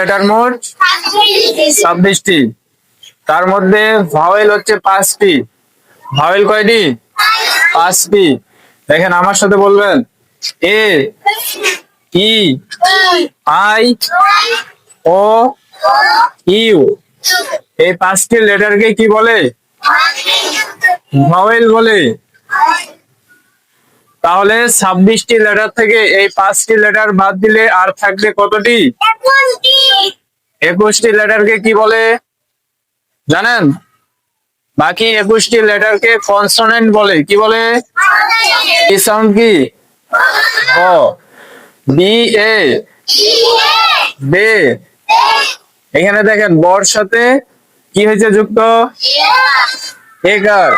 Letter মোট 26টি। তার মধ্যে ভাওয়েল হচ্ছে 5টি। ভাওয়েল কয়টি? 5টি। দেখেন আমার সাথে বলবেন, এ, ই, আই, ও, ইউ। এই 5টি লেটারকে কি বলে? ভাওয়েল বলে। তাহলে 26টি লেটার থেকে এই 5টি লেটার বাদ দিলে আর থাকবে কতটি? 21টি লেটারকে কি বলে জানেন? বাকি 21টি লেটারকে কনসোনেন্ট বলে। কি বলে? এই সাউন্ড কি? ও। বি এ, বে। এখানে দেখেন বর সাথে কি হয়েছে যুক্ত? একার।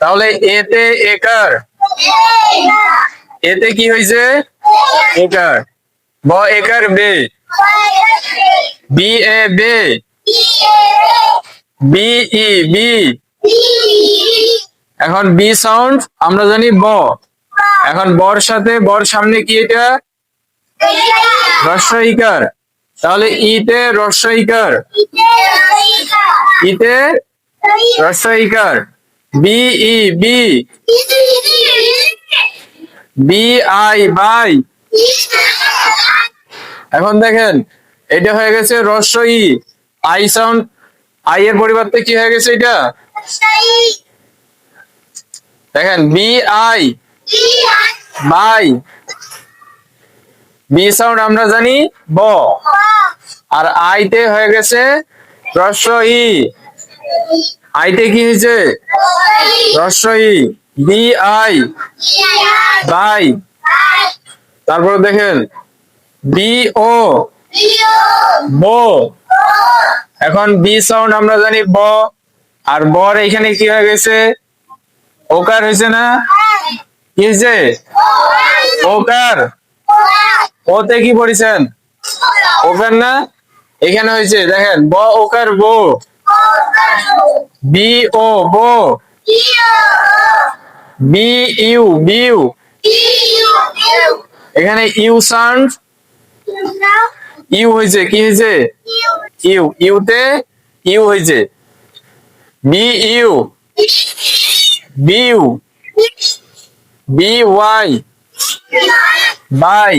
তাহলে এতে একার, এতে কি হয়েছে? একার। ব একার বে, বি এ বে, বি ই বি। এখন বি সাউন্ড আমরা জানি ব। এখন বর সাথে বর সামনে কি এটা? রস্ব ইকার। তাহলে ইতে রস্ব ইকার, ইতে রস্ব ইকার। B E B, B I by. এখন দেখেন এটা হয়ে গেছে রস্ব ই। আই সাউন্ড, আই এর পরিবর্তে কি হয়ে গেছে এটা? দেখেন B I by. B sound আমরা জানি ব, আর আইতে হয়ে গেছে রস্ব ই। আইতে কি হয়েছে? রস্ব ই। B I by. তারপর দেখেন বি ও, বো। এখন বি সাউন্ড আমরা জানি ব, আর বর এখানে কি হয়ে গেছে? ওকার হয়েছে না? কি হয়েছে? ওকার। ওতে কি পড়েছেন? ওকার না? এখানে হয়েছে দেখেন ব ওকার বো, বি ও বো, বি ইউ বিউ। এখানে ইউ সাউন্ড, ইউ হয়েছে। কি হয়েছে? ইউ। ইউতে ইউ হয়েছে বি ইউ, বিউ, বি ওয়াই বাই।